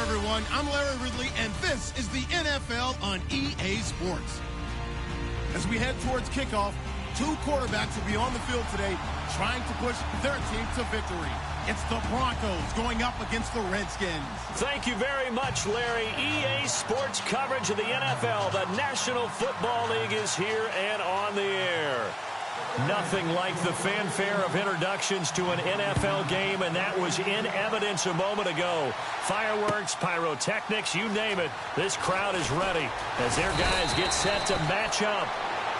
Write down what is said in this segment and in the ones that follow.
everyone. I'm Larry Ridley, and this is the NFL on EA Sports. As we head towards kickoff, two quarterbacks will be on the field today trying to push their team to victory. It's the Broncos going up against the Redskins. Thank you very much, Larry. EA Sports coverage of the NFL. The National Football League is here and on the air. Nothing like the fanfare of introductions to an NFL game, and that was in evidence a moment ago. Fireworks, pyrotechnics, you name it. This crowd is ready as their guys get set to match up.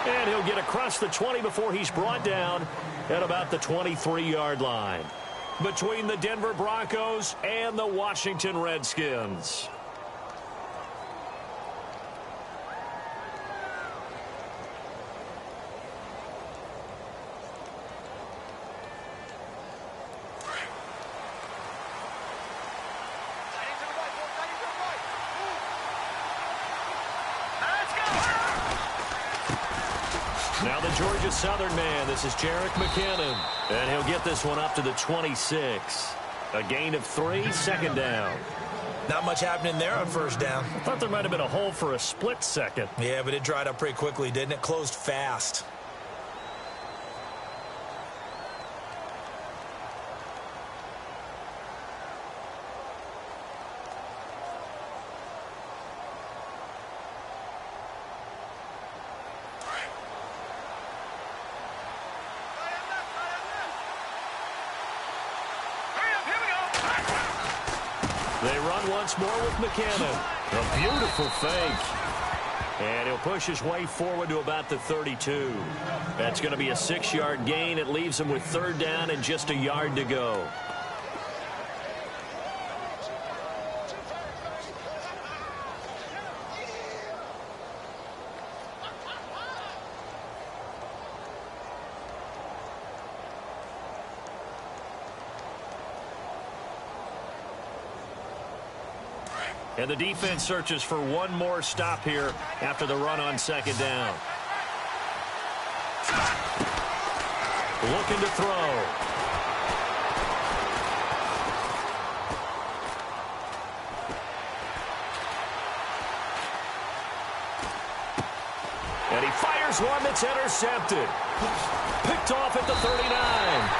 And he'll get across the 20 before he's brought down at about the 23-yard line. Between the Denver Broncos and the Washington Redskins. Now the Georgia Southern man, this is Jerick McKinnon. And he'll get this one up to the 26. A gain of 3, second down. Not much happening there on first down. I thought there might have been a hole for a split second. Yeah, but it dried up pretty quickly, didn't it? Closed fast. They run once more with McKinnon. A beautiful fake. And he'll push his way forward to about the 32. That's going to be a 6-yard gain. It leaves him with third down and just a yard to go. And the defense searches for one more stop here after the run on second down. Looking to throw. And he fires one that's intercepted. Picked off at the 39.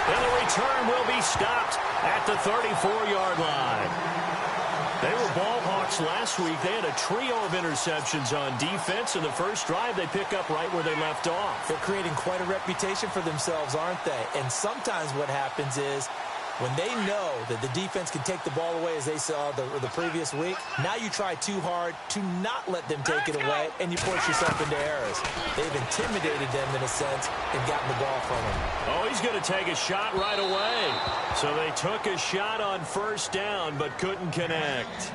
And the return will be stopped at the 34-yard line. They were ball hawks last week. They had a trio of interceptions on defense. In the first drive, they pick up right where they left off. They're creating quite a reputation for themselves, aren't they? And sometimes what happens is when they know that the defense can take the ball away, as they saw the previous week, now you try too hard to not let them take it away, and you force yourself into errors. They've intimidated them in a sense and gotten the ball from them. Oh, he's going to take a shot right away. So they took a shot on first down but couldn't connect.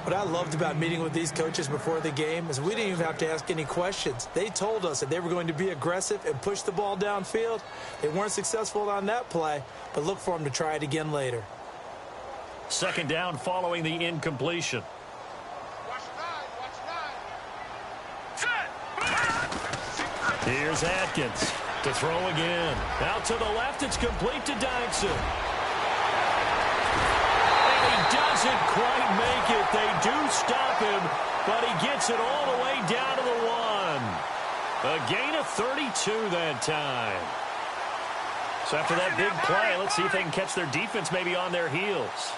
What I loved about meeting with these coaches before the game is we didn't even have to ask any questions. They told us that they were going to be aggressive and push the ball downfield. They weren't successful on that play, but look for them to try it again later. Second down following the incompletion. Here's Atkins to throw again. Out to the left, it's complete to Dykson. Doesn't quite make it. They do stop him, but he gets it all the way down to the 1. A gain of 32 that time. So after that big play, let's see if they can catch their defense maybe on their heels.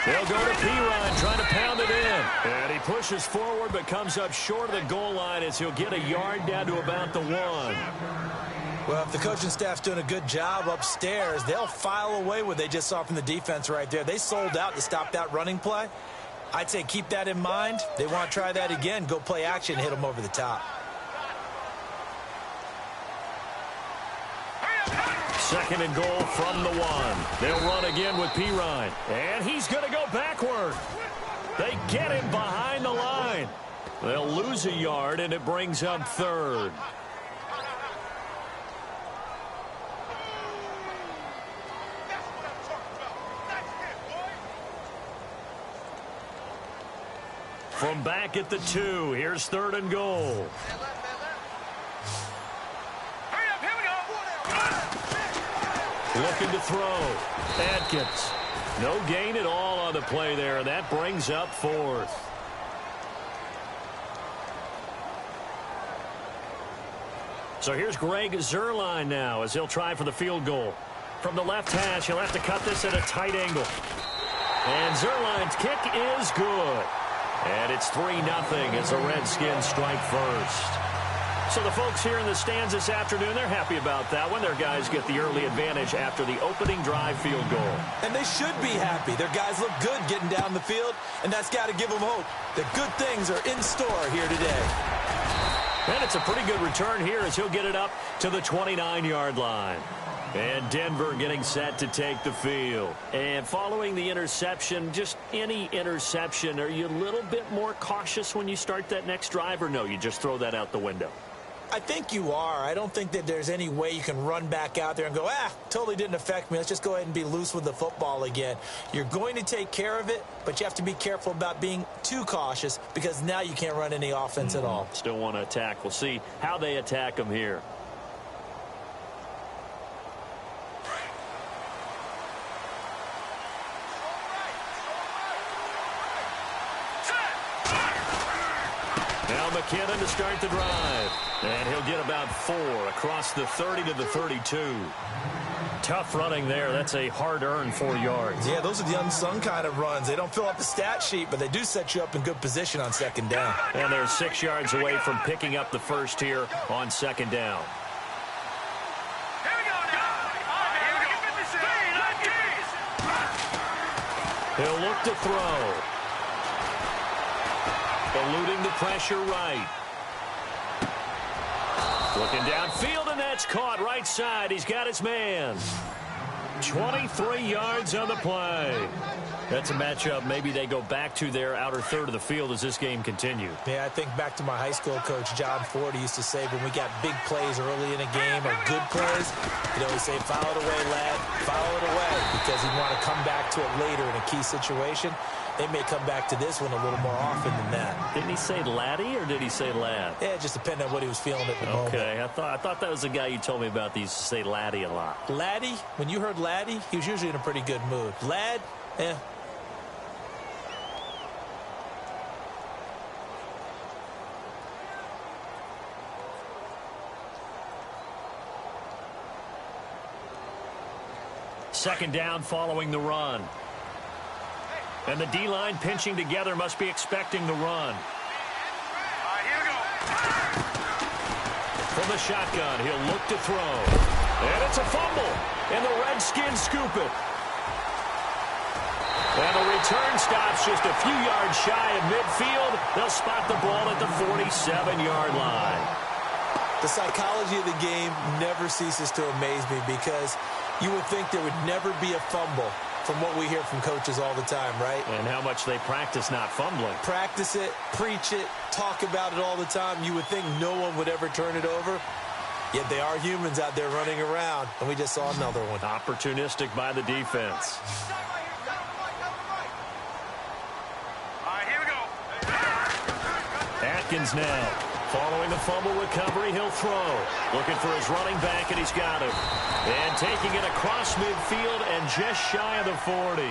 They'll go to P-Ryan trying to pound it in. And he pushes forward but comes up short of the goal line as he'll get a yard down to about the 1. Well, if the coaching staff's doing a good job upstairs, they'll file away what they just saw from the defense right there. They sold out to stop that running play. I'd say keep that in mind. They want to try that again. Go play action, hit them over the top. Second and goal from the 1. They'll run again with P-Ryan. And he's going to go backward. They get him behind the line. They'll lose a yard, and it brings up third. From back at the 2, here's third and goal. Looking to throw. Atkins. No gain at all on the play there. That brings up 4th. So here's Greg Zuerlein now as he'll try for the field goal. From the left hash, he'll have to cut this at a tight angle. And Zuerlein's kick is good. And it's 3-0 as the Redskins strike first. So the folks here in the stands this afternoon, they're happy about that one. Their guys get the early advantage after the opening drive field goal. And they should be happy. Their guys look good getting down the field, and that's got to give them hope that good things are in store here today. And it's a pretty good return here as he'll get it up to the 29-yard line. And Denver getting set to take the field. And following the interception, just any interception, are you a little bit more cautious when you start that next drive, or no, you just throw that out the window? I think you are. I don't think that there's any way you can run back out there and go, totally didn't affect me. Let's just go ahead and be loose with the football again. You're going to take care of it, but you have to be careful about being too cautious because now you can't run any offense at all. Still want to attack. We'll see how they attack them here. Now McKinnon to start the drive. And he'll get about 4 across the 30 to the 32. Tough running there. That's a hard-earned 4 yards. Yeah, those are the unsung kind of runs. They don't fill up the stat sheet, but they do set you up in good position on second down. And they're 6 yards away from picking up the first here on second down. He'll look to throw. Eluding the pressure right. Looking downfield, and that's caught right side. He's got his man. 23 yards on the play. That's a matchup maybe they go back to their outer third of the field as this game continues. Yeah, I think back to my high school coach, John Ford. He used to say when we got big plays early in a game or good plays, he'd always say, foul it away, lad, foul it away, because he'd want to come back to it later in a key situation. They may come back to this one a little more often than that. Didn't he say laddie or did he say lad? Yeah, it just depended on what he was feeling at the moment. Okay, I thought that was the guy you told me about. He used to say laddie a lot. Laddie, when you heard laddie, he was usually in a pretty good mood. Lad, Second down following the run. And the D-line pinching together must be expecting the run. Here we go. From the shotgun, he'll look to throw. And it's a fumble. And the Redskins scoop it. And the return stops just a few yards shy of midfield. They'll spot the ball at the 47-yard line. The psychology of the game never ceases to amaze me because you would think there would never be a fumble from what we hear from coaches all the time, right? And how much they practice not fumbling. Practice it, preach it, talk about it all the time. You would think no one would ever turn it over. Yet they are humans out there running around, and we just saw another one. Opportunistic by the defense. Here we go. Atkins now. Following the fumble recovery, he'll throw. Looking for his running back, and he's got it. And taking it across midfield and just shy of the 40.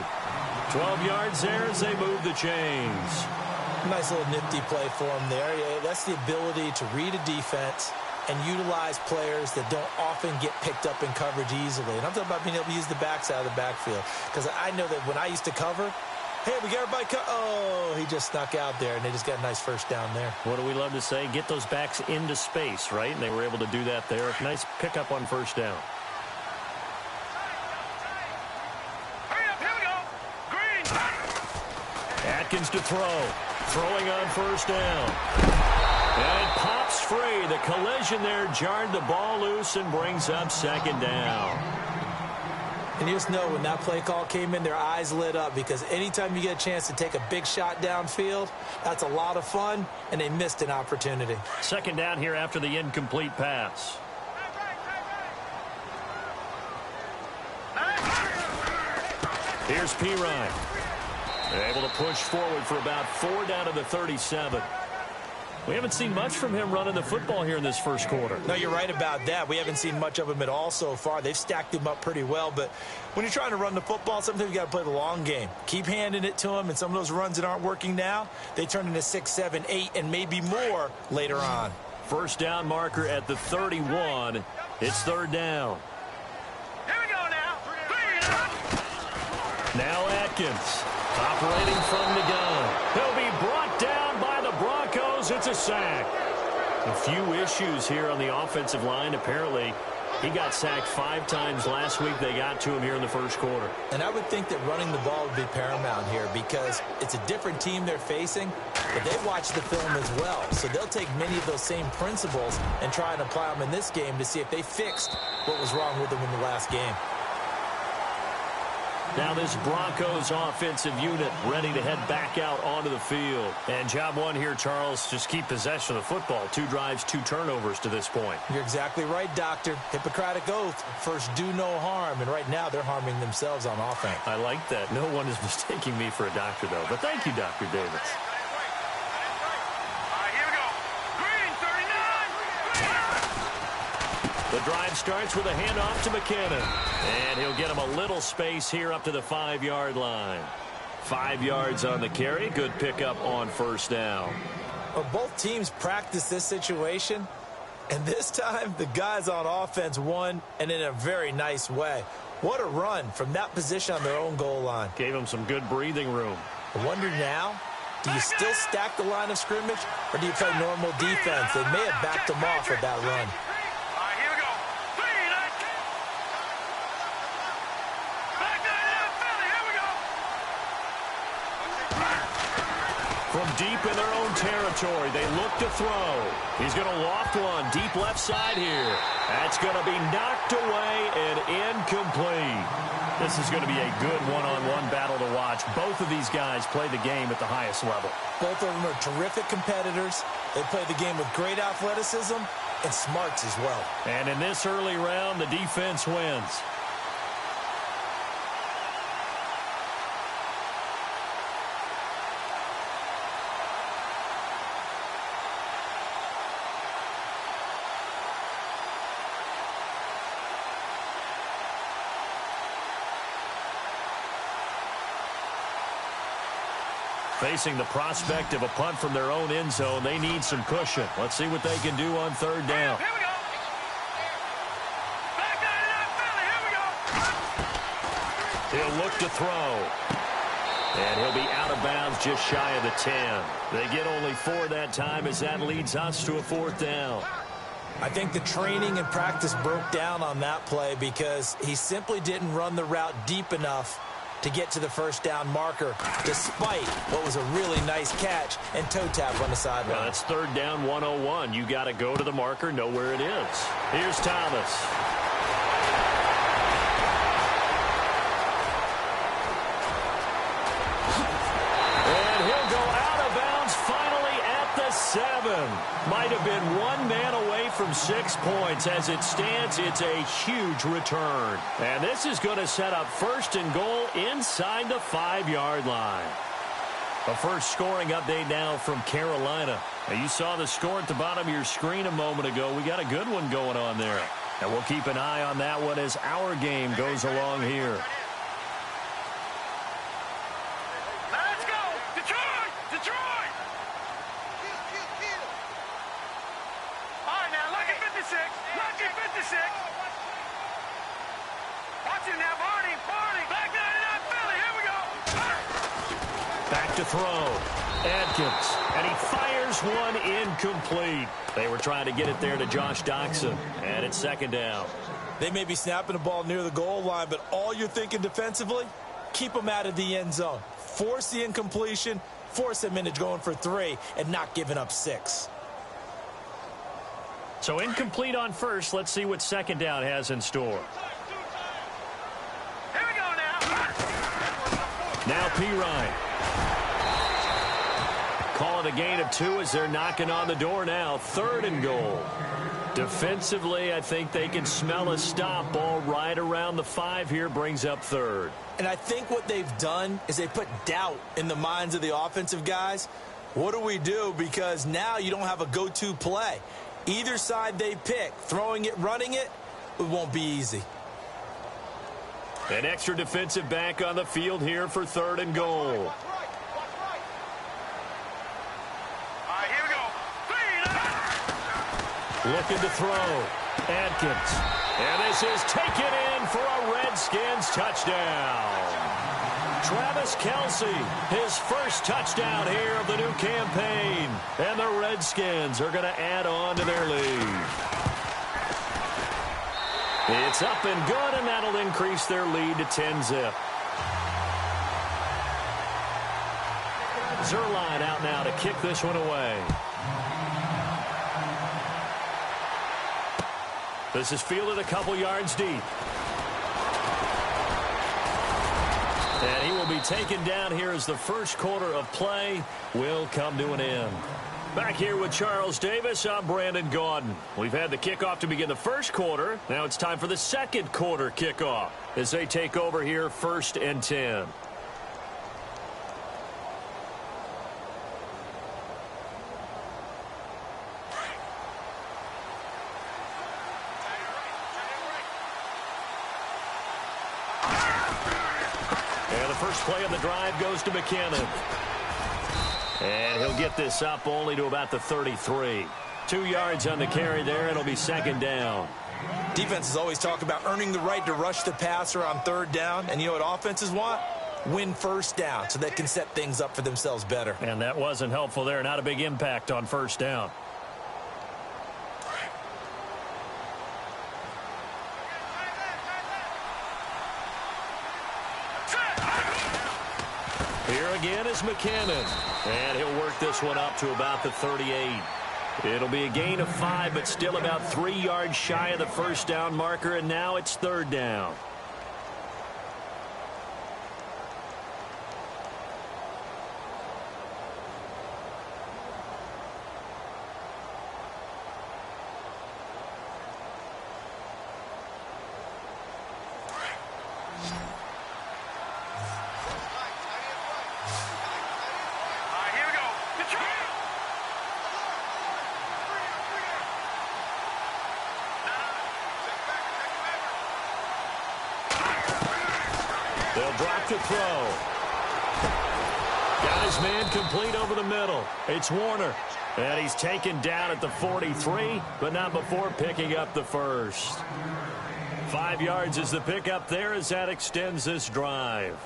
12 yards there as they move the chains. Nice little nifty play for him there. Yeah, that's the ability to read a defense and utilize players that don't often get picked up in coverage easily. And I'm talking about being able to use the backside of the backfield. Because I know that when I used to cover, hey, we got everybody oh, he just snuck out there, and they just got a nice first down there. What do we love to say? Get those backs into space, right? And they were able to do that there. Nice pickup on first down. Hurry up, here we go. Green. Atkins to throw. Throwing on first down. And it pops free. The collision there jarred the ball loose and brings up second down. And you just know when that play call came in, their eyes lit up because anytime you get a chance to take a big shot downfield, that's a lot of fun, and they missed an opportunity. Second down here after the incomplete pass. Here's Pirine. Able to push forward for about 4 down to the 37. We haven't seen much from him running the football here in this first quarter. No, you're right about that. We haven't seen much of him at all so far. They've stacked him up pretty well, but when you're trying to run the football, sometimes you got to play the long game. Keep handing it to him, and some of those runs that aren't working now, they turn into 6, 7, 8, and maybe more later on. First down marker at the 31. It's third down. Here we go now. Now Atkins operating from the gun. He'll be brought down by the Broncos. It's a sack. A few issues here on the offensive line. Apparently, he got sacked 5 times last week. They got to him here in the first quarter. And I would think that running the ball would be paramount here because it's a different team they're facing, but they watch the film as well. So they'll take many of those same principles and try and apply them in this game to see if they fixed what was wrong with them in the last game. Now this Broncos offensive unit ready to head back out onto the field. And job one here, Charles, just keep possession of the football. 2 drives, 2 turnovers to this point. You're exactly right, Doctor. Hippocratic oath. First, do no harm. And right now, they're harming themselves on offense. I like that. No one is mistaking me for a doctor, though. But thank you, Dr. Davis. Here we go. Green, 39. The drive starts with a handoff to McKinnon. And he'll get him a little space here up to the 5-yard line. 5 yards on the carry. Good pickup on first down. Well, both teams practice this situation. And this time, the guys on offense won, and in a very nice way. What a run from that position on their own goal line. Gave him some good breathing room. I wonder now, do you still stack the line of scrimmage, or do you play normal defense? They may have backed them off with that run. Here we go. Back down, Philly. Here we go. From deep in their own territory, they look to throw. He's going to loft one deep left side here. That's going to be knocked away and incomplete. This is going to be a good one-on-one battle to watch. Both of these guys play the game at the highest level. Both of them are terrific competitors. They play the game with great athleticism and smarts as well. And in this early round, the defense wins. Facing the prospect of a punt from their own end zone, they need some cushion. Let's see what they can do on third down. Here we go. Back down, Philly. Here we go. He'll look to throw. And he'll be out of bounds just shy of the 10. They get only 4 that time as that leads us to a 4th down. I think the training and practice broke down on that play because he simply didn't run the route deep enough to get to the first down marker, despite what was a really nice catch and toe tap on the sideline. Well, that's third down 101. You got to go to the marker, know where it is. Here's Thomas. And he'll go out of bounds finally at the 7. Might have been 1 man away from 6 points. As it stands, it's a huge return. And this is going to set up first and goal inside the 5-yard line. A first scoring update now from Carolina. Now, you saw the score at the bottom of your screen a moment ago. We got a good one going on there. And we'll keep an eye on that one as our game goes along here. Let's go. Detroit. Detroit. All right, now, lucky 56. Lucky 56. Watch it now, Barney. Barney. Back 99, Philly. Here we go. Back to throw. Adkins. And he fires one incomplete. They were trying to get it there to Josh Doxson. And it's second down. They may be snapping the ball near the goal line, but all you're thinking defensively, keep them out of the end zone. Force the incompletion, force them into going for 3, and not giving up 6. So incomplete on first. Let's see what second down has in store. Here we go now. Now Pirine. Call it a gain of 2 as they're knocking on the door now. 3rd and goal. Defensively, I think they can smell a stop. Ball right around the 5 here, brings up 3rd. And I think what they've done is they put doubt in the minds of the offensive guys. What do we do? Because now you don't have a go-to play. Either side they pick, throwing it, running it, it won't be easy. An extra defensive back on the field here for 3rd and goal. All right, here we go. Looking to throw. Adkins. And this is taken in for a Redskins touchdown. Travis Kelce, his first touchdown here of the new campaign. And the Redskins are going to add on to their lead. It's up and good, and that'll increase their lead to 10-zip. Zerline out now to kick this one away. This is fielded a couple yards deep. And he will be taken down here as the first quarter of play will come to an end. Back here with Charles Davis, I'm Brandon Gaudin. We've had the kickoff to begin the first quarter. Now it's time for the second quarter kickoff as they take over here 1st and 10. First play of the drive goes to McKinnon. And he'll get this up only to about the 33. 2 yards on the carry there. It'll be 2nd down. Defenses always talk about earning the right to rush the passer on 3rd down. And you know what offenses want? Win 1st down so they can set things up for themselves better. And that wasn't helpful there. Not a big impact on 1st down. Here again is McKinnon. And he'll work this one up to about the 38. It'll be a gain of 5, but still about 3 yards shy of the 1st down marker, and now it's 3rd down. They'll drop to throw. Got his man complete over the middle. It's Warner. And he's taken down at the 43, but not before picking up the first. 5 yards is the pickup there as that extends this drive.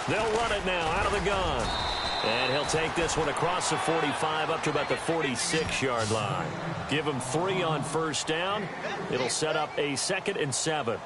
They'll run it now out of the gun. And he'll take this one across the 45 up to about the 46-yard line. Give him 3 on 1st down. It'll set up a 2nd and 7.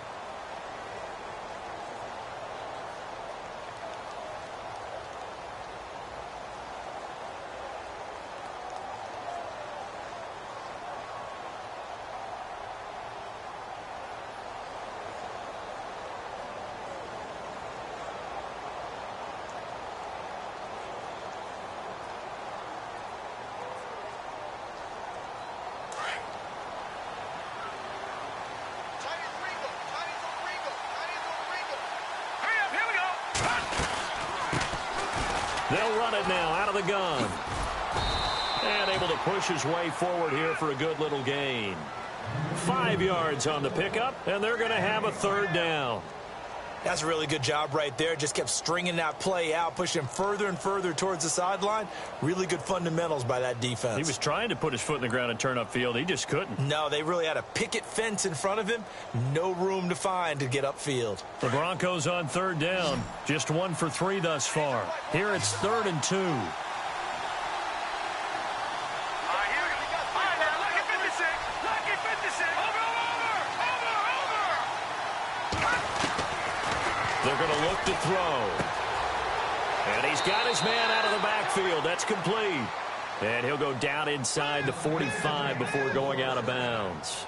They'll run it now out of the gun. And able to push his way forward here for a good little gain. 5 yards on the pickup, and they're going to have a 3rd down. That's a really good job right there. Just kept stringing that play out, pushing him further and further towards the sideline. Really good fundamentals by that defense. He was trying to put his foot in the ground and turn upfield. He just couldn't. No, they really had a picket fence in front of him. No room to find to get upfield. The Broncos on 3rd down. Just 1 for 3 thus far. Here it's 3rd and 2. They're going to look to throw. And he's got his man out of the backfield. That's complete. And he'll go down inside the 45 before going out of bounds.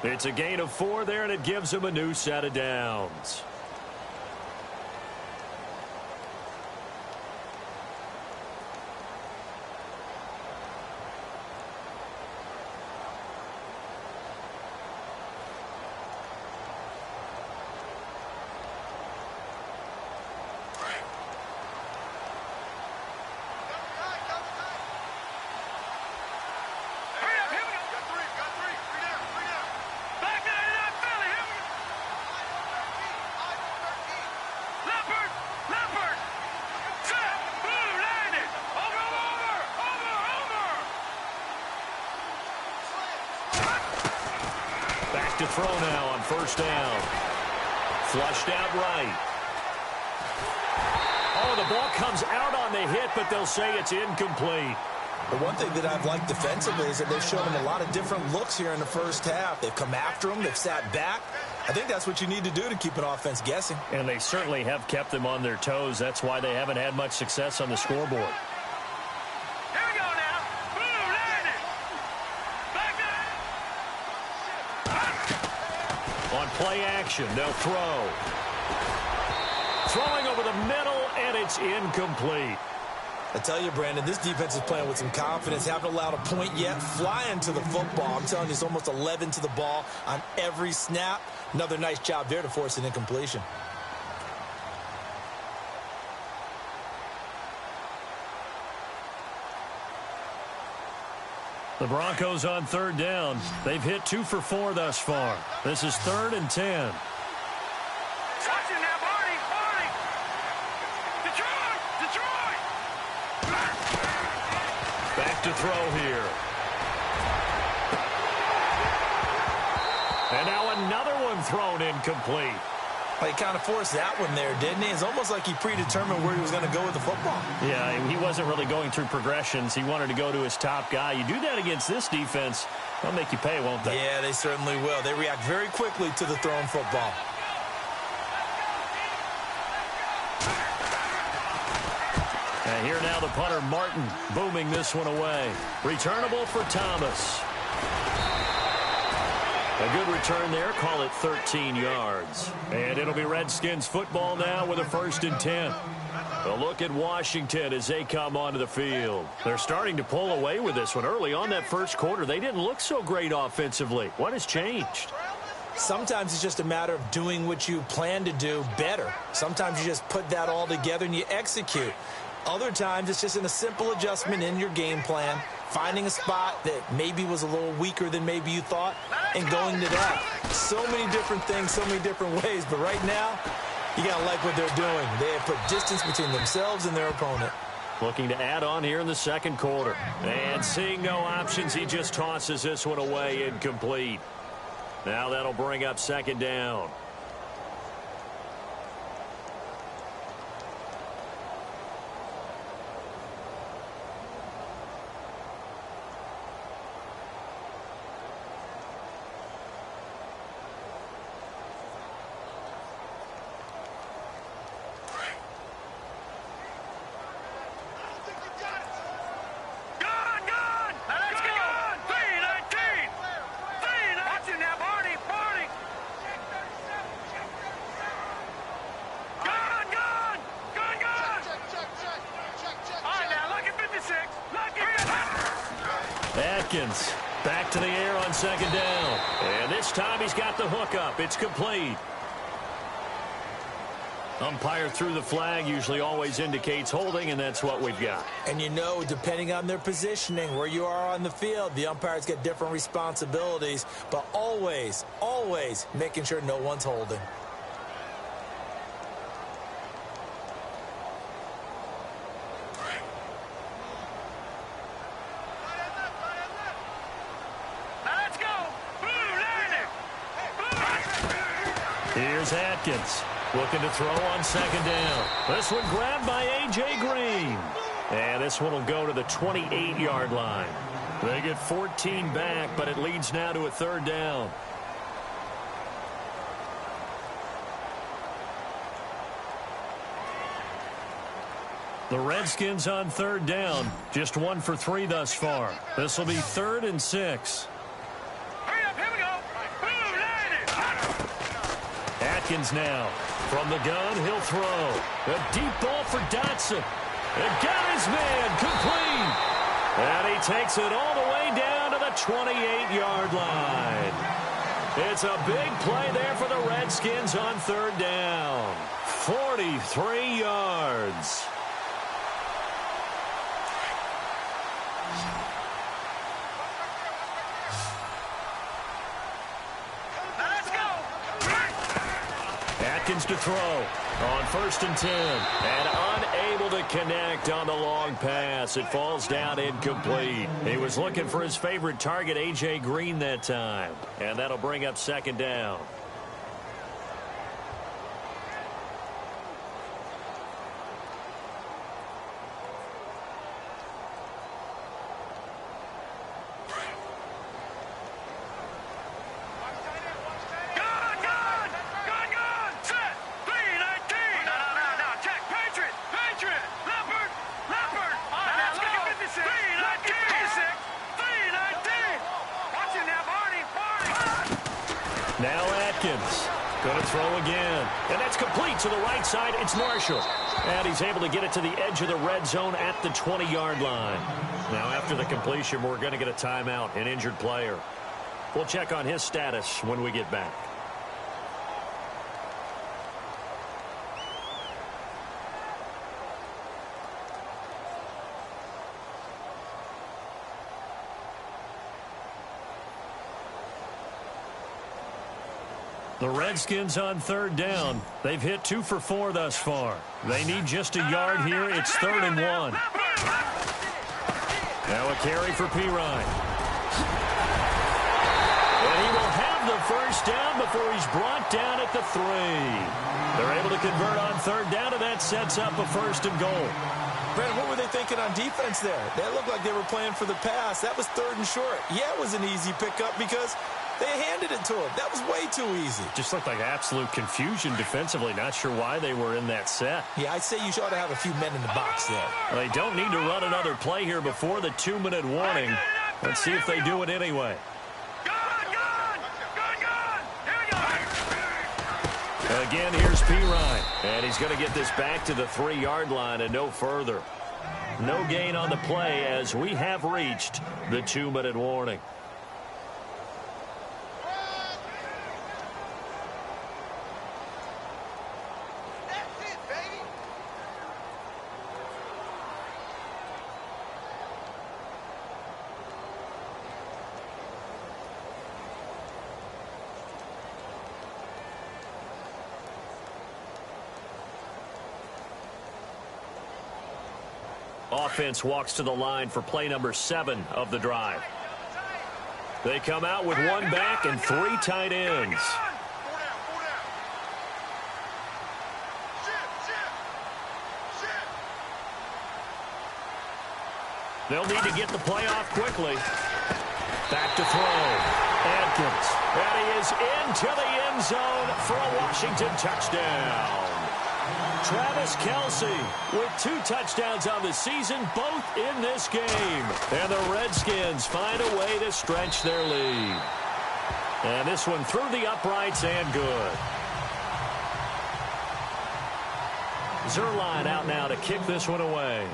It's a gain of 4 there, and it gives him a new set of downs. to throw now on first down. Flushed out right. Oh, the ball comes out on the hit, but they'll say it's incomplete. The one thing that I've liked defensively is that they've shown him a lot of different looks here in the first half. They've come after him. They've sat back. I think that's what you need to do to keep an offense guessing. And they certainly have kept them on their toes. That's why they haven't had much success on the scoreboard. Here we go now. Boom, land it. Back up. On play action, they'll throw. Throwing over the middle, and it's incomplete. I tell you, Brandon, this defense is playing with some confidence. Haven't allowed a point yet. Flying to the football. I'm telling you, it's almost 11 to the ball on every snap. Another nice job there to force an incompletion. The Broncos on third down. They've hit 2 for 4 thus far. This is 3rd and 10. Back to throw here. And now another one thrown incomplete. Well, he kind of forced that one there, didn't he? It's almost like he predetermined where he was going to go with the football. Yeah, he wasn't really going through progressions. He wanted to go to his top guy. You do that against this defense, they'll make you pay, won't they? Yeah, they certainly will. They react very quickly to the thrown football. And here now the punter, Martin, booming this one away. Returnable for Thomas. A good return there. Call it 13 yards. And it'll be Redskins football now with a 1st and 10. A look at Washington as they come onto the field. They're starting to pull away with this one. Early on that first quarter, they didn't look so great offensively. What has changed? Sometimes it's just a matter of doing what you plan to do better. Sometimes you just put that all together and you execute. Other times, it's just in a simple adjustment in your game plan, finding a spot that maybe was a little weaker than maybe you thought, and going to that. So many different things, so many different ways, but right now, you got to like what they're doing. They have put distance between themselves and their opponent. Looking to add on here in the second quarter. And seeing no options, he just tosses this one away incomplete. Now that'll bring up 2nd down. Back to the air on 2nd down. And this time he's got the hook up. It's complete. Umpire threw the flag, usually always indicates holding, and that's what we've got. And you know, depending on their positioning, where you are on the field, the umpires get different responsibilities, but always, always making sure no one's holding. Here's Atkins looking to throw on 2nd down. This one grabbed by A.J. Green. And this one will go to the 28-yard line. They get 14 back, but it leads now to a 3rd down. The Redskins on 3rd down. Just 1 for 3 thus far. This will be 3rd and 6. Atkins now. From the gun, he'll throw. A deep ball for Dotson. And got his man complete. And he takes it all the way down to the 28-yard line. It's a big play there for the Redskins on 3rd down. 43 yards. Atkins to throw on 1st and 10. And unable to connect on the long pass. It falls down incomplete. He was looking for his favorite target, A.J. Green, that time. And that'll bring up 2nd down. Now Atkins going to throw again. And that's complete to the right side. It's Marshall. And he's able to get it to the edge of the red zone at the 20-yard line. Now after the completion, we're going to get a timeout, an injured player. We'll check on his status when we get back. The Redskins on 3rd down. They've hit 2 for 4 thus far. They need just a yard here. It's 3rd and 1. Now a carry for Pirine. And he will have the 1st down before he's brought down at the 3. They're able to convert on 3rd down, and that sets up a 1st and goal. Brandon, what were they thinking on defense there? They looked like they were playing for the pass. That was 3rd and short. Yeah, it was an easy pickup because they handed it to him. That was way too easy. Just looked like absolute confusion defensively. Not sure why they were in that set. Yeah, I'd say you ought to have a few men in the box there. Well, they don't need to run another play here before the 2-minute warning. Let's see if they do it anyway. Again, here's Pirine. And he's going to get this back to the 3-yard line and no further. No gain on the play as we have reached the 2-minute warning. Offense walks to the line for play number 7 of the drive. They come out with 1 back and 3 tight ends. They'll need to get the play off quickly. Back to throw. Atkins. And he is into the end zone for a Washington touchdown. Travis Kelce with 2 touchdowns on the season, both in this game. And the Redskins find a way to stretch their lead. And this one through the uprights and good. Zerline out now to kick this one away.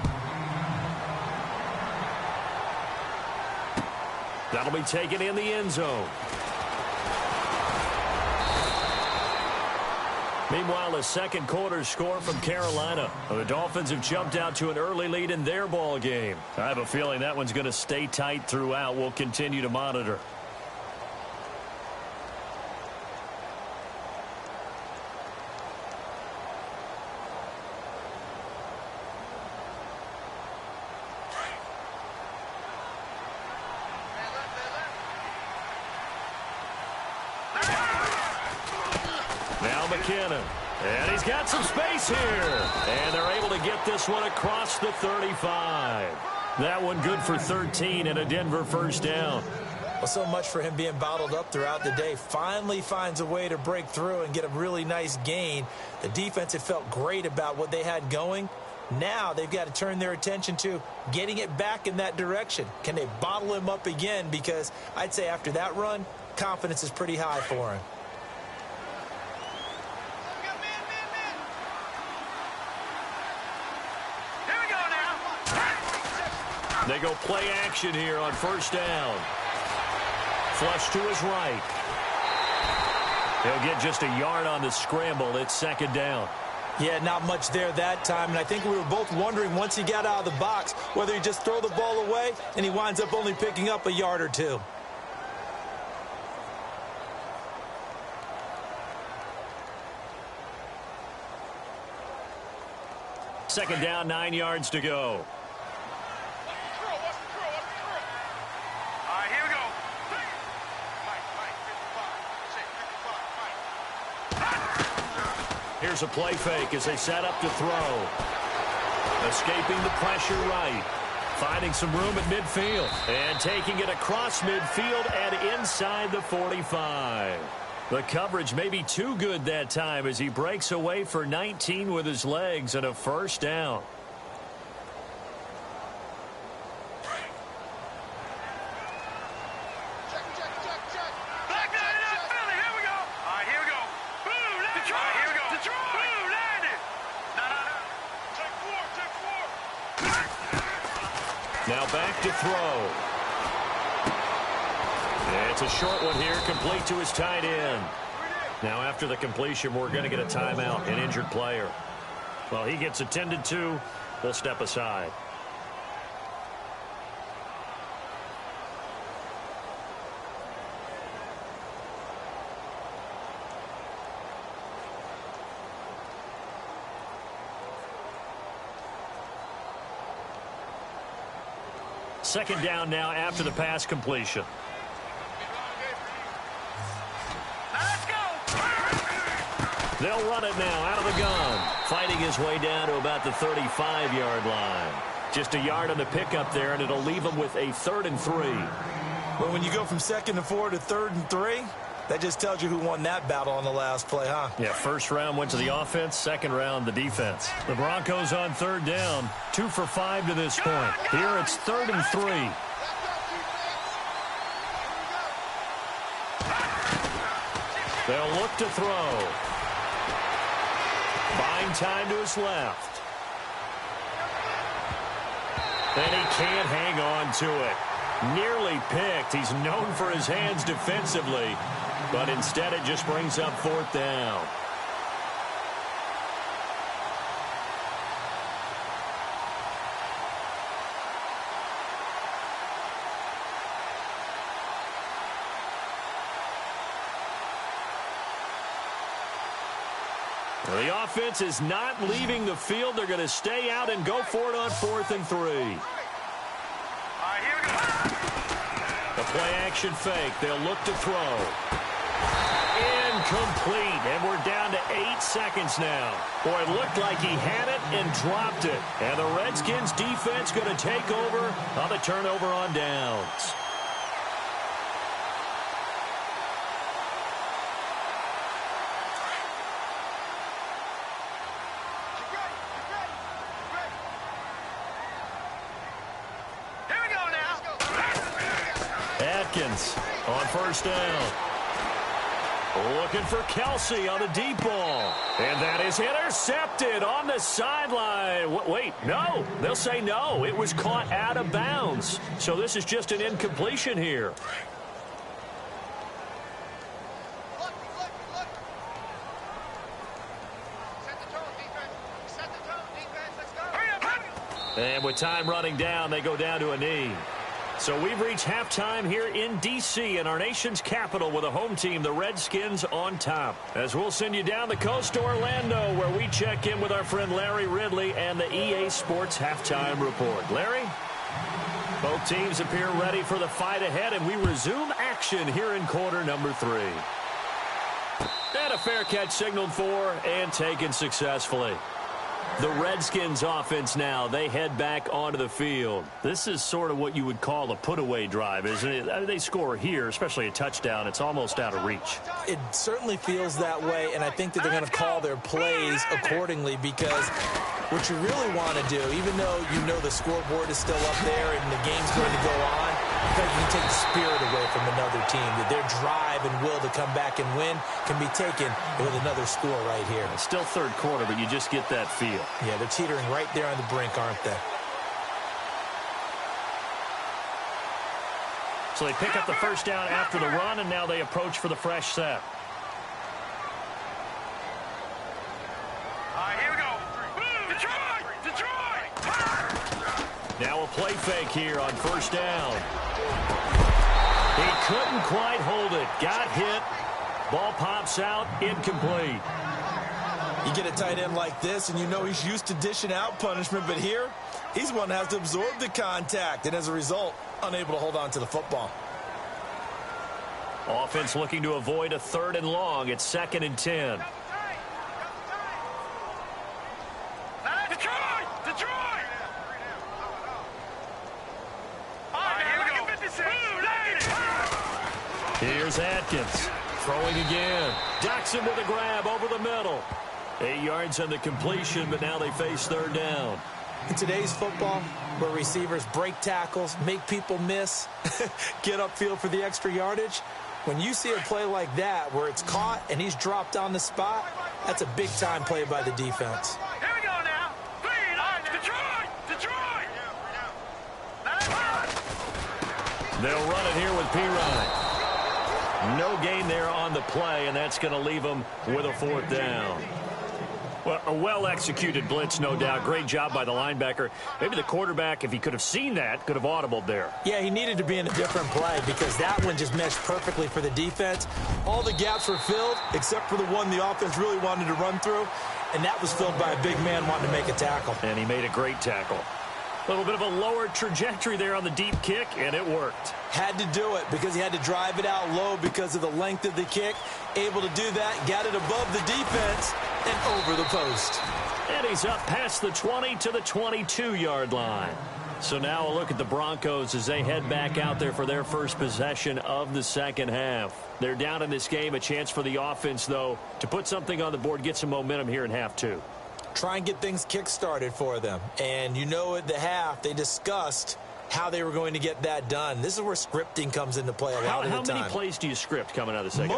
That'll be taken in the end zone. Meanwhile, a second quarter score from Carolina. The Dolphins have jumped out to an early lead in their ball game. I have a feeling that one's going to stay tight throughout. We'll continue to monitor. And he's got some space here. And they're able to get this one across the 35. That one good for 13 and a Denver 1st down. Well, so much for him being bottled up throughout the day. Finally finds a way to break through and get a really nice gain. The defense had felt great about what they had going. Now they've got to turn their attention to getting it back in that direction. Can they bottle him up again? Because I'd say after that run, confidence is pretty high for him. They go play action here on 1st down. Flush to his right. He'll get just a yard on the scramble. It's 2nd down. Yeah, not much there that time. And I think we were both wondering once he got out of the box whether he just throw the ball away and he winds up only picking up a yard or 2. Second down, 9 yards to go. Here's a play fake as they set up to throw. Escaping the pressure right. Finding some room at midfield. And taking it across midfield and inside the 45. The coverage may be too good that time as he breaks away for 19 with his legs and a first down. Now back to throw. It's a short one here, complete to his tight end. Now after the completion, we're going to get a timeout, an injured player. Well, he gets attended to. We'll step aside. Second down now after the pass completion. They'll run it now out of the gun. Fighting his way down to about the 35-yard line. Just a yard on the pickup there, and it'll leave him with a 3rd and 3. Well, when you go from 2nd and 4 to 3rd and 3, that just tells you who won that battle on the last play, huh? Yeah, first round went to the offense, second round the defense. The Broncos on 3rd down, 2 for 5 to this point. Here it's 3rd and 3. They'll look to throw. Buying time to his left. And he can't hang on to it. Nearly picked. He's known for his hands defensively, but instead it just brings up 4th down. The offense is not leaving the field. They're going to stay out and go for it on 4th and 3. The play action fake. They'll look to throw. Incomplete. And we're down to 8 seconds now. Boy, it looked like he had it and dropped it. And the Redskins defense going to take over on the turnover on downs. On 1st down. Looking for Kelsey on the deep ball. And that is intercepted on the sideline. Wait, no. They'll say no. It was caught out of bounds. So this is just an incompletion here. And with time running down, they go down to a knee. So we've reached halftime here in D.C. in our nation's capital with a home team, the Redskins, on top. As we'll send you down the coast to Orlando, where we check in with our friend Larry Ridley and the EA Sports Halftime Report. Larry? Both teams appear ready for the fight ahead, and we resume action here in quarter number 3. And a fair catch signaled for and taken successfully. The Redskins offense now, they head back onto the field. This is sort of what you would call a put-away drive, isn't it? I mean, they score here, especially a touchdown. It's almost out of reach. It certainly feels that way, and I think that they're going to call their plays accordingly because what you really want to do, even though you know the scoreboard is still up there and the game's going to go on, because you can take the spirit away from another team, that their drive and will to come back and win can be taken with another score right here. It's still 3rd quarter, but you just get that feel. Yeah, they're teetering right there on the brink, aren't they? So they pick up the first down after the run, and now they approach for the fresh set. Here we go. Detroit! Now a play fake here on 1st down. He couldn't quite hold it. Got hit. Ball pops out. Incomplete. You get a tight end like this, and you know he's used to dishing out punishment, but here, he's one that has to absorb the contact, and as a result, unable to hold on to the football. Offense looking to avoid a 3rd and long. It's 2nd and 10. Detroit! Here's Atkins. Throwing again. Jackson with a grab over the middle. 8 yards on the completion, but now they face 3rd down. In today's football, where receivers break tackles, make people miss, get upfield for the extra yardage, when you see a play like that where it's caught and he's dropped on the spot, that's a big-time play by the defense. Here we go now. Detroit! They'll run it here with P-Ryan. No gain there on the play, and that's going to leave them with a 4th down. Well, a well-executed blitz, no doubt. Great job by the linebacker. Maybe the quarterback, if he could have seen that, could have audibled there. Yeah, he needed to be in a different play because that one just meshed perfectly for the defense. All the gaps were filled except for the one the offense really wanted to run through, and that was filled by a big man wanting to make a tackle. And he made a great tackle. A little bit of a lower trajectory there on the deep kick, and it worked. Had to do it because he had to drive it out low because of the length of the kick. Able to do that, got it above the defense, and over the post. And he's up past the 20 to the 22-yard line. So now a look at the Broncos as they head back out there for their first possession of the second half. They're down in this game. A chance for the offense, though, to put something on the board, get some momentum here in half 2. Try and get things kick-started for them. And you know at the half, they discussed how they were going to get that done. This is where scripting comes into play a lot of the time. How many plays do you script coming out of the second?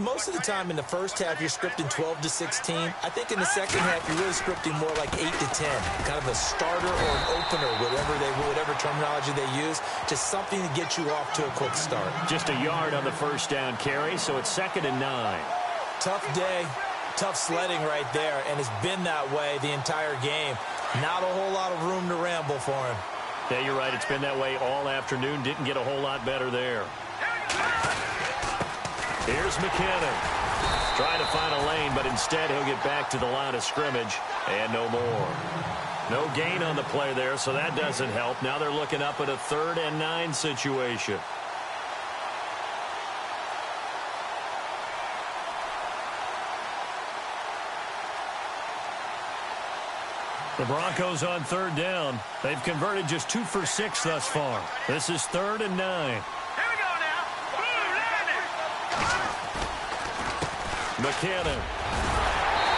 Most of the time in the first half, you're scripting 12 to 16. I think in the second half, you're really scripting more like 8 to 10. Kind of a starter or an opener, whatever terminology they use. Just something to get you off to a quick start. Just a yard on the first down carry, so it's 2nd and 9. Tough day. Tough sledding right there, and it's been that way the entire game. Not a whole lot of room to ramble for him. Yeah, you're right. It's been that way all afternoon. Didn't get a whole lot better there. Here's McKinnon. Trying to find a lane, but instead he'll get back to the line of scrimmage, and no more. No gain on the play there, so that doesn't help. Now they're looking up at a 3rd and 9 situation. The Broncos on 3rd down. They've converted just 2 for 6 thus far. This is 3rd and 9. Here we go now. McKinnon.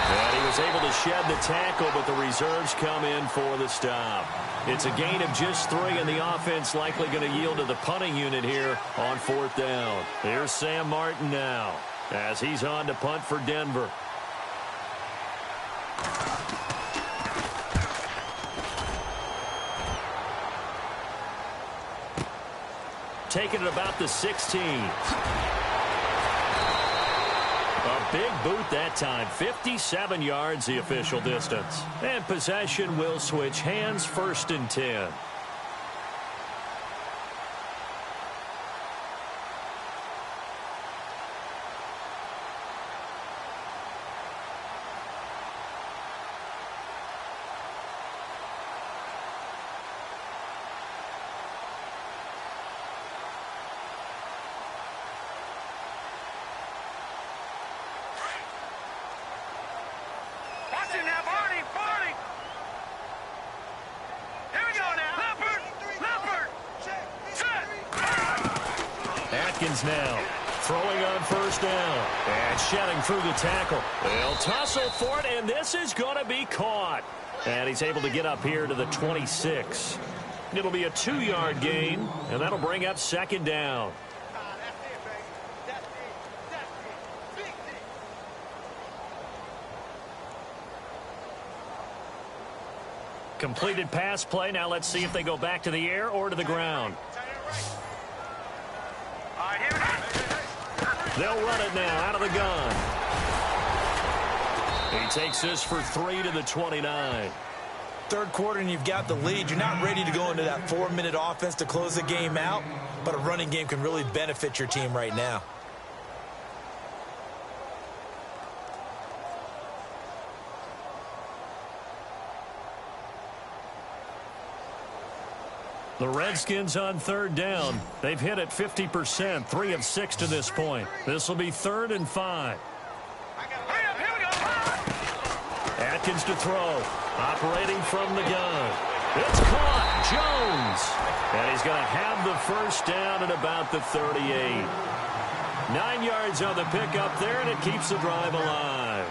And he was able to shed the tackle, but the reserves come in for the stop. It's a gain of just 3, and the offense likely going to yield to the punting unit here on 4th down. Here's Sam Martin now as he's on to punt for Denver. Taking it about the 16. A big boot that time. 57 yards the official distance. And possession will switch hands. 1st and 10. Redskins now throwing on first down and shedding through the tackle. They'll tussle for it, and this is going to be caught. And he's able to get up here to the 26. It'll be a 2-yard gain, and that'll bring up second down. Completed pass play. Now let's see if they go back to the air or to the ground. They'll run it now out of the gun. He takes this for 3 to the 29. Third quarter and you've got the lead. You're not ready to go into that 4-minute offense to close the game out, but a running game can really benefit your team right now. The Redskins on third down. They've hit it 50%, 3 of 6 to this point. This will be 3rd and 5. Atkins to throw. Operating from the gun. It's caught. Jones. And he's going to have the first down at about the 38. 9 yards on the pickup there, and it keeps the drive alive.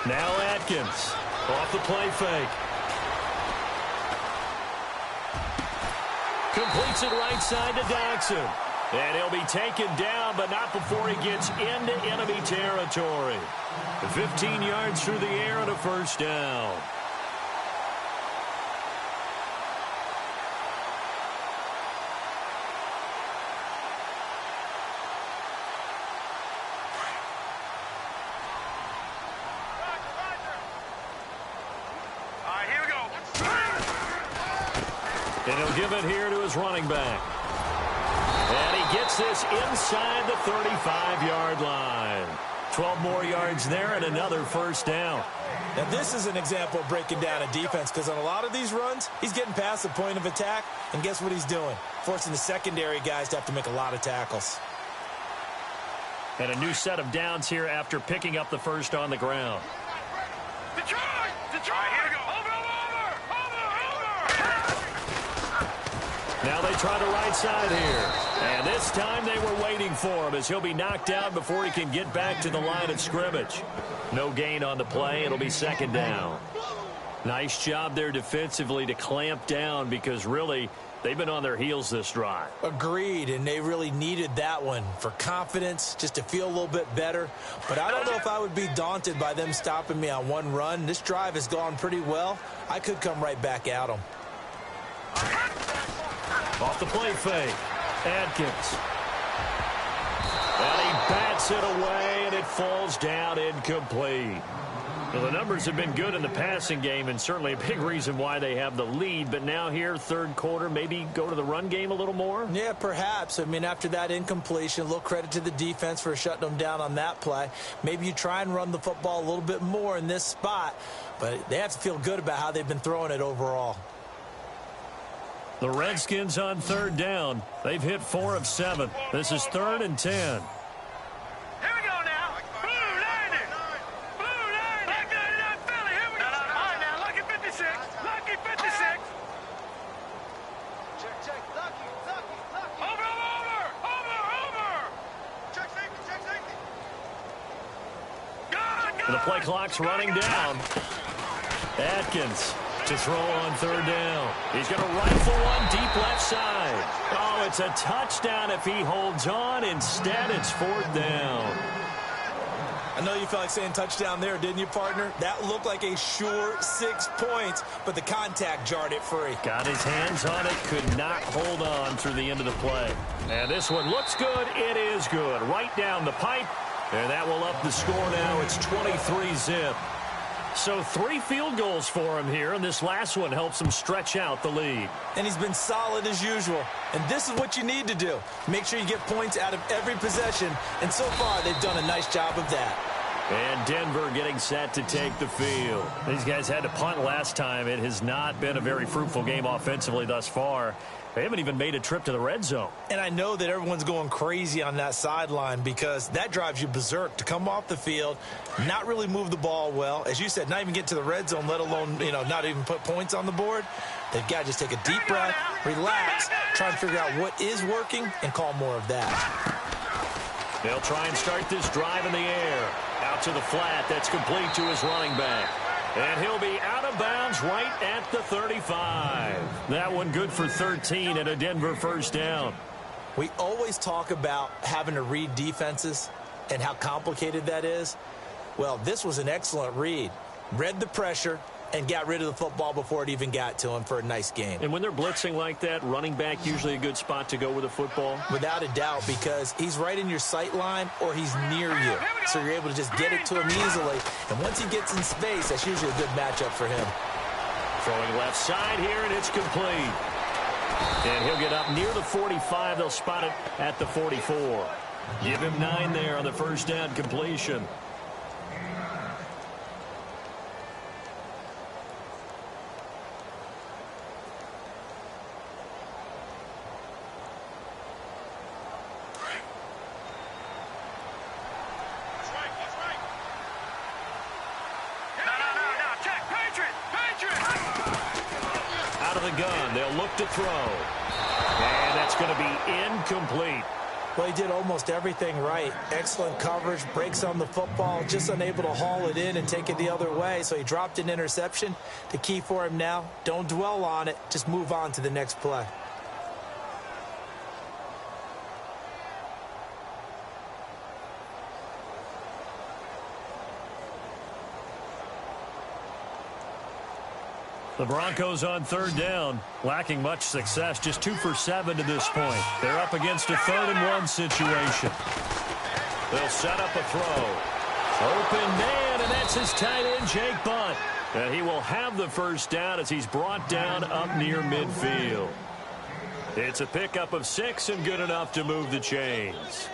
Now Atkins off the play fake. Completes it right side to Dodson. And he'll be taken down, but not before he gets into enemy territory. 15 yards through the air and a first down. And he'll give it here to his running back. And he gets this inside the 35-yard line. 12 more yards there and another first down. Now, this is an example of breaking down a defense, because on a lot of these runs, he's getting past the point of attack, and guess what he's doing? Forcing the secondary guys to have to make a lot of tackles. And a new set of downs here after picking up the first on the ground. Detroit! Here we go. Over! Now they try the right side here. And this time they were waiting for him as he'll be knocked down before he can get back to the line of scrimmage. No gain on the play. It'll be second down. Nice job there defensively to clamp down, because really they've been on their heels this drive. Agreed, and they really needed that one for confidence, just to feel a little bit better. But I don't know if I would be daunted by them stopping me on one run. This drive has gone pretty well. I could come right back at them. Off the play fake. Atkins. And he bats it away, and it falls down incomplete. Well, the numbers have been good in the passing game, and certainly a big reason why they have the lead. But now here, third quarter, maybe go to the run game a little more? Yeah, perhaps. I mean, after that incompletion, a little credit to the defense for shutting them down on that play. Maybe you try and run the football a little bit more in this spot, but they have to feel good about how they've been throwing it overall. The Redskins on third down. They've hit 4 of 7. This is 3rd and 10. Here we go now. Blue 90. Blue 90. Black 99 Philly. Here we go. All right now. Lucky 56. Lucky 56. Check. Lucky. Over. Check safety. Good. The play clock's running down. Atkins to throw on third down. He's going to rifle one deep left side. Oh, it's a touchdown if he holds on. Instead, it's 4th down. I know you felt like saying touchdown there, didn't you, partner? That looked like a sure 6 points, but the contact jarred it free. Got his hands on it, could not hold on through the end of the play. And this one looks good. It is good. Right down the pipe, and that will up the score now. It's 23-zip. So 3 field goals for him here, and this last one helps him stretch out the lead. And he's been solid as usual. And this is what you need to do. Make sure you get points out of every possession. And so far, they've done a nice job of that. And Denver getting set to take the field. These guys had to punt last time. It has not been a very fruitful game offensively thus far. They haven't even made a trip to the red zone. And I know that everyone's going crazy on that sideline, because that drives you berserk to come off the field, not really move the ball well. As you said, not even get to the red zone, let alone, not even put points on the board. They've got to just take a deep breath, relax, try and figure out what is working, and call more of that. They'll try and start this drive in the air. Out to the flat. That's complete to his running back. And he'll be out of bounds right at the 35. That one good for 13 and a Denver first down. We always talk about having to read defenses and how complicated that is. Well, this was an excellent read. Read the pressure, and got rid of the football before it even got to him for a nice game. And when they're blitzing like that, running back usually a good spot to go with the football? Without a doubt, because he's right in your sight line or he's near you. So you're able to just get it to him easily. And once he gets in space, that's usually a good matchup for him. Throwing left side here, and it's complete. And he'll get up near the 45. They'll spot it at the 44. Give him 9 there on the first down completion. Out of the gun, they'll look to throw. And that's going to be incomplete. Well, he did almost everything right. Excellent coverage, breaks on the football, just unable to haul it in and take it the other way. So he dropped an interception. The key for him now, don't dwell on it. Just move on to the next play. The Broncos on third down, lacking much success, just 2 for 7 to this point. They're up against a 3rd and 1 situation. They'll set up a throw. Open man, and that's his tight end, Jake Bunt. And he will have the first down as he's brought down up near midfield. It's a pickup of 6 and good enough to move the chains.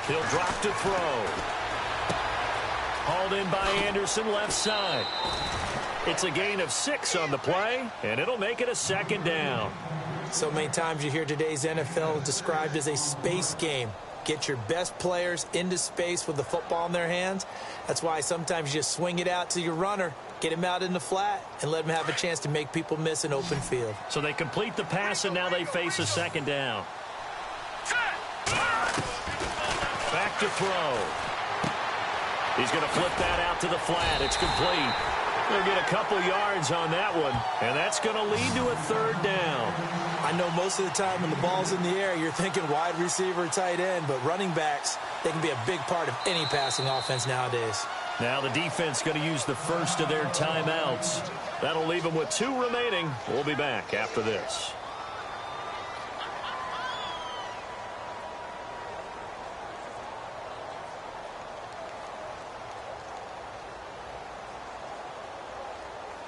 He'll drop to throw. Hauled in by Anderson, left side. It's a gain of 6 on the play, and it'll make it a 2nd down. So many times you hear today's NFL described as a space game. Get your best players into space with the football in their hands. That's why sometimes you just swing it out to your runner, get him out in the flat, and let him have a chance to make people miss an open field. So they complete the pass, and now they face a 2nd down. Back to throw. He's going to flip that out to the flat. It's complete. They'll get a couple yards on that one, and that's going to lead to a 3rd down. I know most of the time when the ball's in the air, you're thinking wide receiver, tight end, but running backs, they can be a big part of any passing offense nowadays. Now the defense going to use the first of their timeouts. That'll leave them with 2 remaining. We'll be back after this.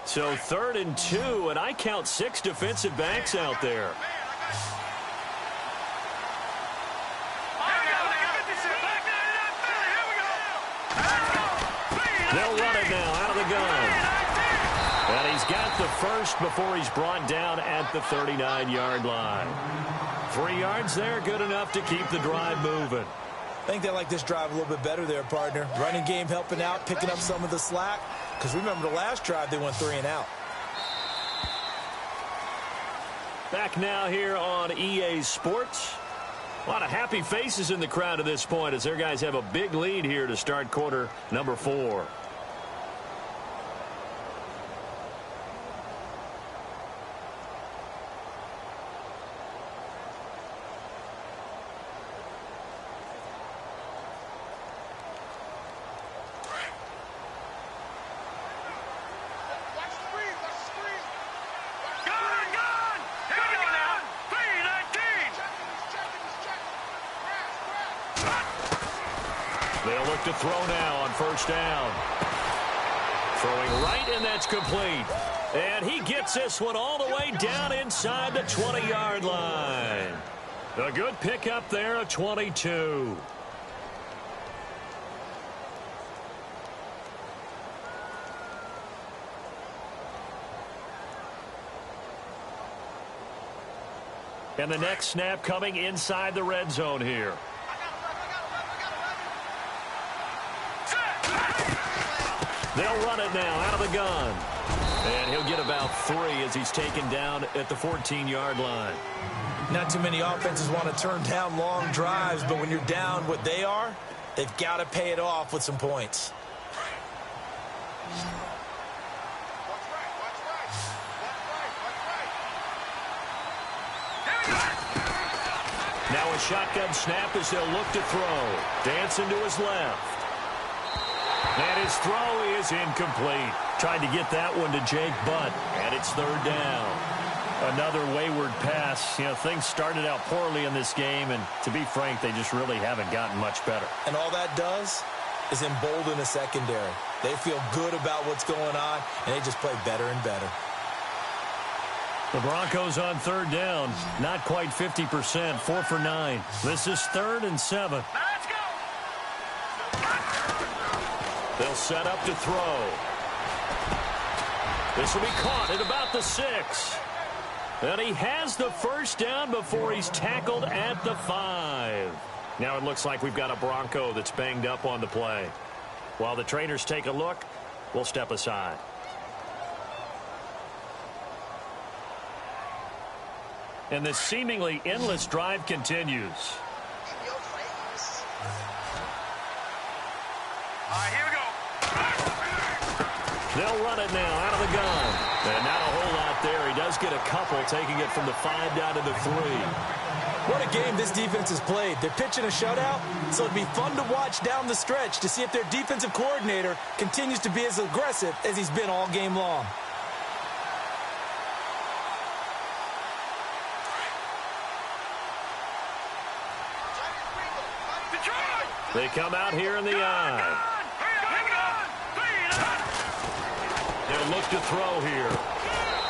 So 3rd and 2, and I count 6 defensive backs out there. They'll run it now out of the gun. And he's got the first before he's brought down at the 39-yard line. 3 yards there, good enough to keep the drive moving. I think they like this drive a little bit better there, partner. Running game helping out, picking up some of the slack. Because remember the last drive, they went 3 and out. Back now here on EA Sports. A lot of happy faces in the crowd at this point as their guys have a big lead here to start quarter number 4. They'll look to throw now on first down. Throwing right, and that's complete. And he gets this one all the way down inside the 20-yard line. A good pickup there, a 22. And the next snap coming inside the red zone here. They'll run it now out of the gun. And he'll get about 3 as he's taken down at the 14-yard line. Not too many offenses want to turn down long drives, but when you're down what they are, they've got to pay it off with some points. Now a shotgun snap as he'll look to throw. Dancing to his left. And his throw is incomplete. Tried to get that one to Jake Butt, and it's third down. Another wayward pass. You know, things started out poorly in this game, and to be frank, they just really haven't gotten much better. And all that does is embolden the secondary. They feel good about what's going on, and they just play better and better. The Broncos on third down. Not quite 50%. 4 for 9. This is 3rd and 7. Now let's go. They'll set up to throw. This will be caught at about the 6. And he has the first down before he's tackled at the 5. Now it looks like we've got a Bronco that's banged up on the play. While the trainers take a look, we'll step aside. And this seemingly endless drive continues. All right, here we go. They'll run it now out of the gun. And not a whole lot there. He does get a couple, taking it from the 5 down to the 3. What a game this defense has played. They're pitching a shutout, so it'd be fun to watch down the stretch to see if their defensive coordinator continues to be as aggressive as he's been all game long. They come out here in the eye. They'll look to throw here.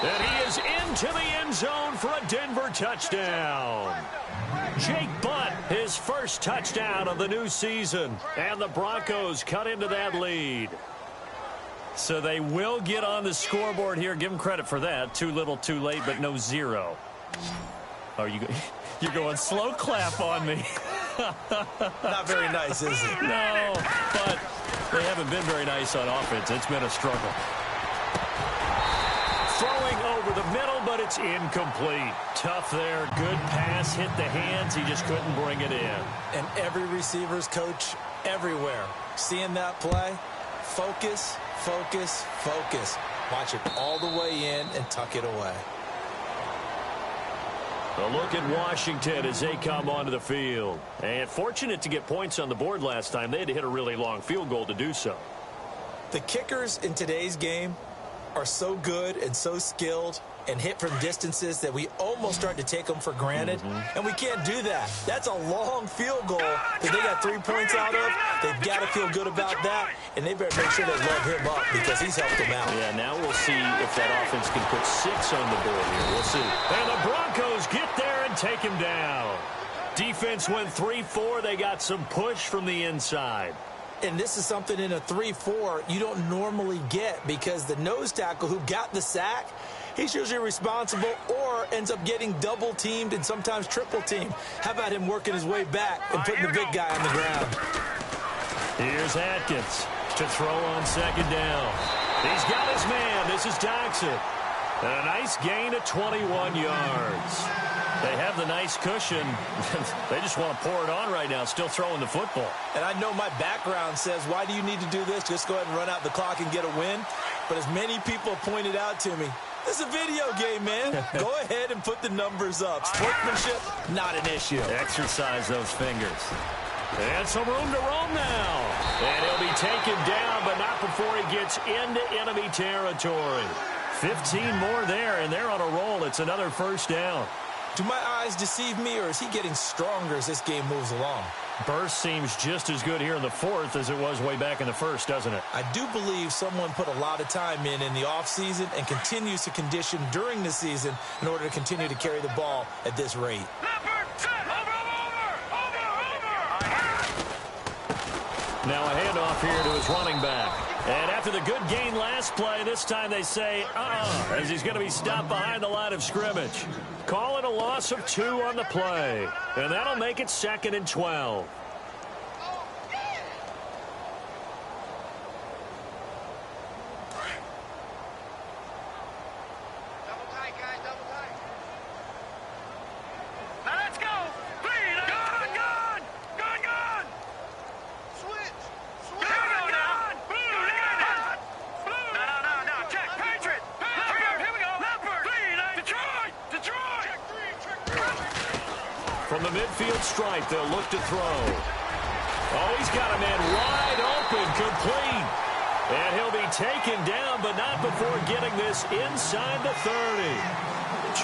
And he is into the end zone for a Denver touchdown. Jake Butt, his first touchdown of the new season. And the Broncos cut into that lead. So they will get on the scoreboard here. Give them credit for that. Too little, too late, but no 0. Oh, you're going slow clap on me. Not very nice, is it? No, but they haven't been very nice on offense. It's been a struggle. Throwing over the middle, but it's incomplete. Tough there. Good pass. Hit the hands. He just couldn't bring it in. And every receiver's coach everywhere. Seeing that play, focus, focus, focus. Watch it all the way in and tuck it away. A look at Washington as they come onto the field. And fortunate to get points on the board last time. They had to hit a really long field goal to do so. The kickers in today's game are so good and so skilled and hit from distances that we almost start to take them for granted. And we can't do that. That's a long field goal that they got 3 points out of. They've got to feel good about that, and they better make sure they love him up because he's helped them out. Yeah, now we'll see if that offense can put 6 on the board here. We'll see. And the Broncos get there and take him down. Defense went 3-4. They got some push from the inside. And this is something in a 3-4 you don't normally get because the nose tackle who got the sack, he's usually responsible or ends up getting double-teamed and sometimes triple-teamed. How about him working his way back and putting the big guy on the ground? Here's Atkins to throw on second down. He's got his man. This is Jackson. And a nice gain of 21 yards. They have the nice cushion. They just want to pour it on right now, still throwing the football. And I know my background says, why do you need to do this? Just go ahead and run out the clock and get a win. But as many people pointed out to me, this is a video game, man. Go ahead and put the numbers up. Sportsmanship, not an issue. Exercise those fingers. And some room to roam now. And he'll be taken down, but not before he gets into enemy territory. 15 more there, and they're on a roll. It's another first down. Do my eyes deceive me, or is he getting stronger as this game moves along? Burst seems just as good here in the 4th as it was way back in the 1st, doesn't it? I do believe someone put a lot of time in the offseason and continues to condition during the season in order to continue to carry the ball at this rate. Now a handoff here to his running back. And after the good gain last play, this time they say, as he's going to be stopped behind the line of scrimmage. Call it a loss of 2 on the play. And that'll make it 2nd and 12. From the midfield stripe, they'll look to throw. Oh, he's got a man wide open, complete. And he'll be taken down, but not before getting this inside the 30.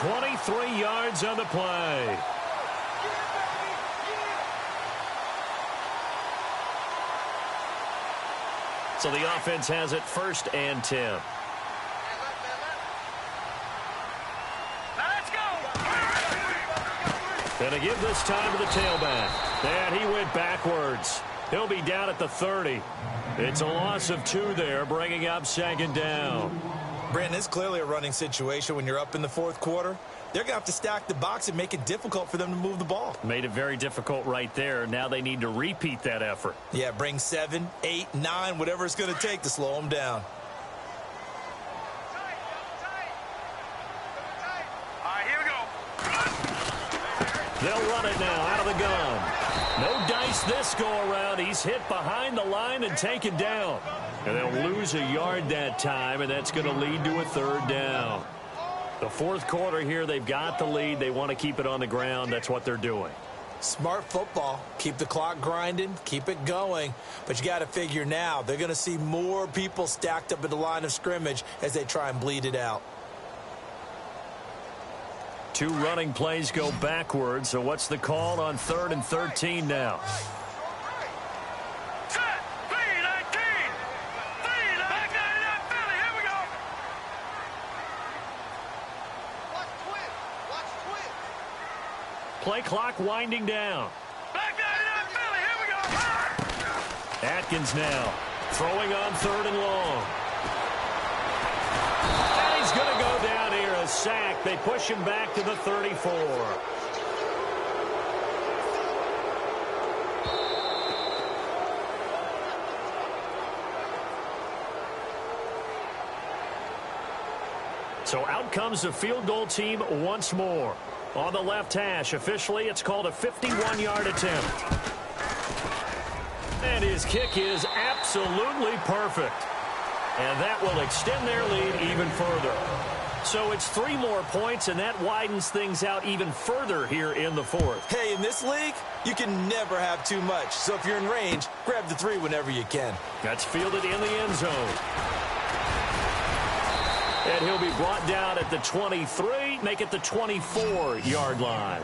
23 yards on the play. So the offense has it 1st and 10. Going to give this time to the tailback. And he went backwards. He'll be down at the 30. It's a loss of 2 there, bringing up 2nd down. Brandon, it's clearly a running situation when you're up in the 4th quarter. They're going to have to stack the box and make it difficult for them to move the ball. Made it very difficult right there. Now they need to repeat that effort. Yeah, bring 7, 8, 9, whatever it's going to take to slow them down. They'll run it now out of the gun. No dice this go-around. He's hit behind the line and taken down. And they'll lose a yard that time, and that's going to lead to a 3rd down. The 4th quarter here, they've got the lead. They want to keep it on the ground. That's what they're doing. Smart football. Keep the clock grinding. Keep it going. But you got to figure now, they're going to see more people stacked up at the line of scrimmage as they try and bleed it out. 2 running plays go backwards. So what's the call on 3rd and 13 now? Play clock winding down. Atkins now throwing on 3rd and long. And he's going to go down here, a sack. They push him back to the 34. So out comes the field goal team once more. On the left hash, officially, it's called a 51-yard attempt. And his kick is absolutely perfect. And that will extend their lead even further. So it's 3 more points, and that widens things out even further here in the 4th. Hey, in this league, you can never have too much. So if you're in range, grab the 3 whenever you can. That's fielded in the end zone. And he'll be brought down at the 23, make it the 24-yard line.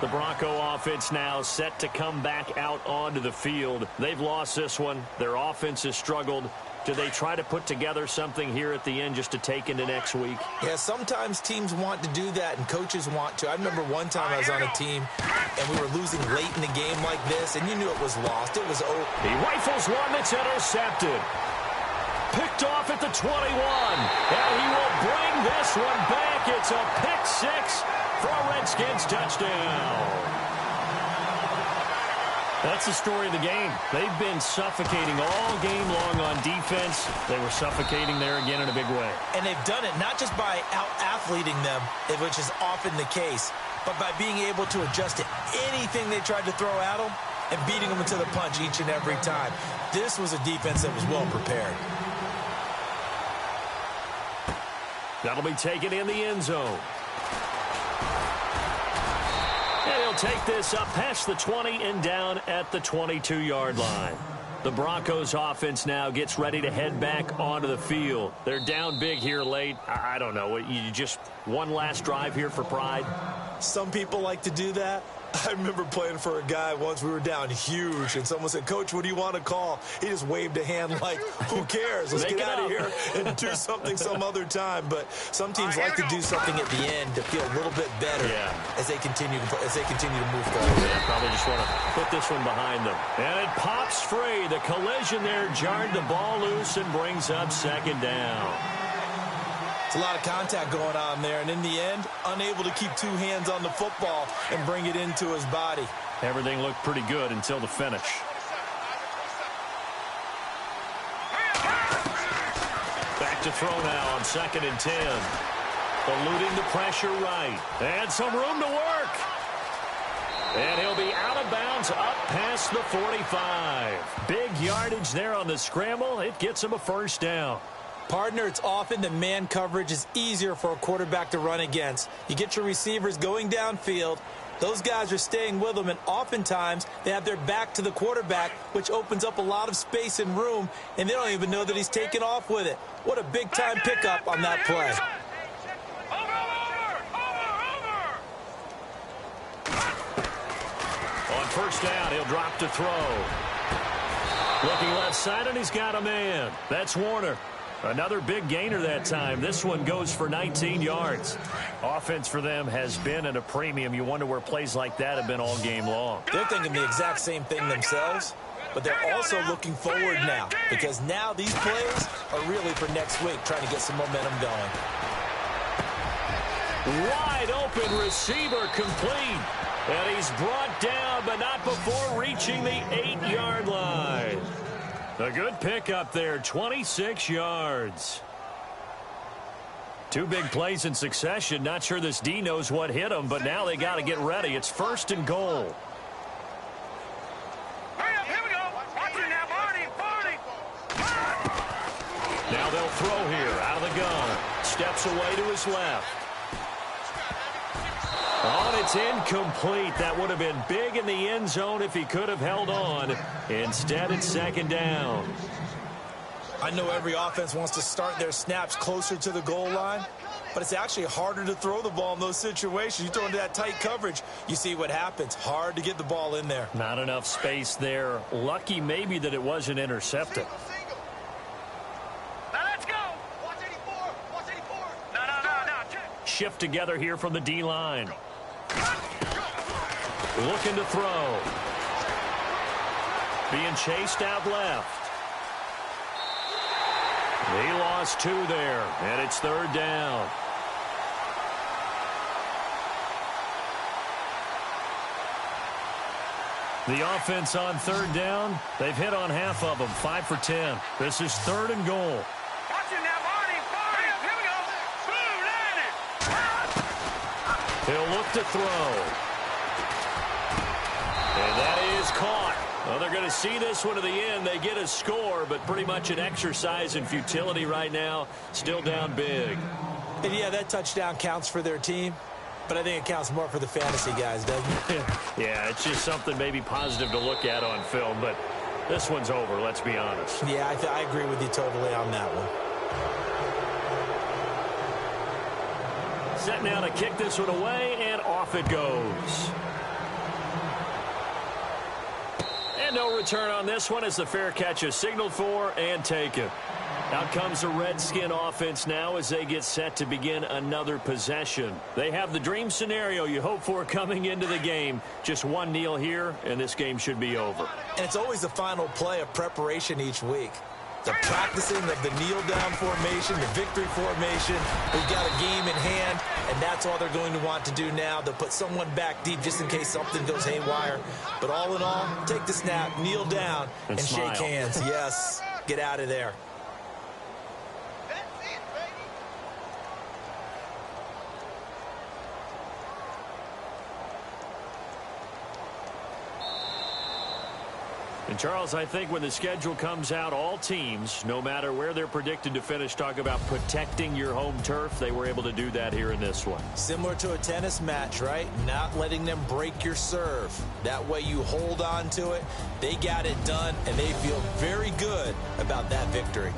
The Bronco offense now set to come back out onto the field. They've lost this one. Their offense has struggled. Do they try to put together something here at the end just to take into next week? Yeah, sometimes teams want to do that, and coaches want to. I remember one time I was on a team, and we were losing late in the game like this, and you knew it was lost. It was over. He rifles one that's intercepted. Picked off at the 21. And he will bring this one back. It's a pick-6 for a Redskins touchdown. That's the story of the game. They've been suffocating all game long on defense. They were suffocating there again in a big way. And they've done it not just by out-athleting them, which is often the case, but by being able to adjust to anything they tried to throw at them and beating them into the punch each and every time. This was a defense that was well prepared. That'll be taken in the end zone. And he'll take this up past the 20 and down at the 22-yard line. The Broncos offense now gets ready to head back onto the field. They're down big here late. I don't know. You just one last drive here for pride? Some people like to do that. I remember playing for a guy once. We were down huge, and someone said, "Coach, what do you want to call?" He just waved a hand like, who cares? Let's get out of here and do something some other time. But some teams like to do something at the end to feel a little bit better as they continue to move forward. Yeah, probably just want to put this one behind them. And it pops free. The collision there jarred the ball loose and brings up 2nd down. A lot of contact going on there, and in the end, unable to keep 2 hands on the football and bring it into his body. Everything looked pretty good until the finish. Back to throw now on 2nd and 10. Eluding the pressure right. And some room to work. And he'll be out of bounds up past the 45. Big yardage there on the scramble. It gets him a 1st down. Partner, it's often that man coverage is easier for a quarterback to run against. You get your receivers going downfield, Those guys are staying with them, and oftentimes they have their back to the quarterback, which opens up a lot of space and room, and they don't even know that he's taking off with it. What a big-time pickup on that play. On first down, he'll drop to throw. Looking left side, and he's got a man. That's Warner. Another big gainer that time. This one goes for 19 yards. Offense for them has been at a premium. You wonder where plays like that have been all game long. They're thinking the exact same thing themselves, but they're also looking forward now, because now these plays are really for next week, trying to get some momentum going. Wide open receiver complete. And he's brought down, but not before reaching the 8-yard line. A good pickup there, 26 yards. Two big plays in succession. Not sure this D knows what hit him, but now they got to get ready. It's 1st and goal. Hurry up, here we go. Watch it now, Barney. Now they'll throw here, out of the gun. Steps away to his left. Oh, it's incomplete. That would have been big in the end zone if he could have held on. Instead, it's 2nd down. I know every offense wants to start their snaps closer to the goal line, but it's actually harder to throw the ball in those situations. You throw into that tight coverage, you see what happens. Hard to get the ball in there. Not enough space there. Lucky maybe that it wasn't intercepted. Now let's go. Watch 84. Watch 84. No. Shift together here from the D-line. Looking to throw. Being chased out left. He lost 2 there, and it's 3rd down. The offense on 3rd down, they've hit on half of them, 5 for 10. This is 3rd and goal. Watch it now, Barney. Here we go. Boom, landed. He'll look to throw. And that is caught. Well, they're going to see this one to the end. They get a score, but pretty much an exercise in futility right now. Still down big. And yeah, that touchdown counts for their team, but I think it counts more for the fantasy guys, doesn't it? Yeah, it's just something maybe positive to look at on film, but this one's over, let's be honest. Yeah, I agree with you totally on that one. Set now to kick this one away, and off it goes. And no return on this one as the fair catch is signaled for and taken. Out comes the Redskin offense now as they get set to begin another possession. They have the dream scenario you hope for coming into the game. Just one kneel here, and this game should be over. And it's always the final play of preparation each week. The practicing of the kneel-down formation, the victory formation. We've got a game in hand, and that's all they're going to want to do now. They'll put someone back deep just in case something goes haywire. But all in all, take the snap, kneel down, and shake hands. Yes, get out of there. And, Charles, I think when the schedule comes out, all teams, no matter where they're predicted to finish, talk about protecting your home turf. They were able to do that here in this one. Similar to a tennis match, right? Not letting them break your serve. That way you hold on to it. They got it done, and they feel very good about that victory.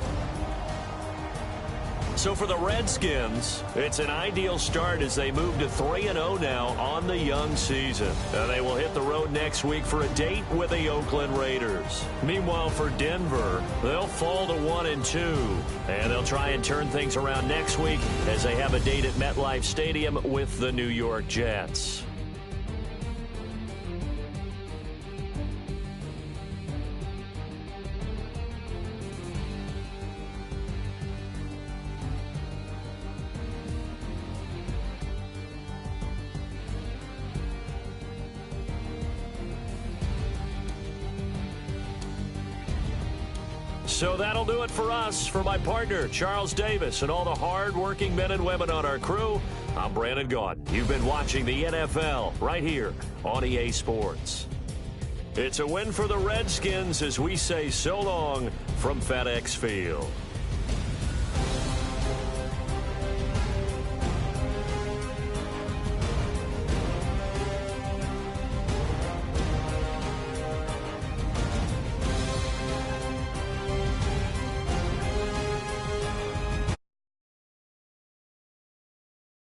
So for the Redskins, it's an ideal start as they move to 3-0 now on the young season. And they will hit the road next week for a date with the Oakland Raiders. Meanwhile, for Denver, they'll fall to 1-2. And they'll try and turn things around next week as they have a date at MetLife Stadium with the New York Jets. So that'll do it for us. For my partner, Charles Davis, and all the hard-working men and women on our crew, I'm Brandon Gaudin. You've been watching the NFL right here on EA Sports. It's a win for the Redskins as we say so long from FedEx Field.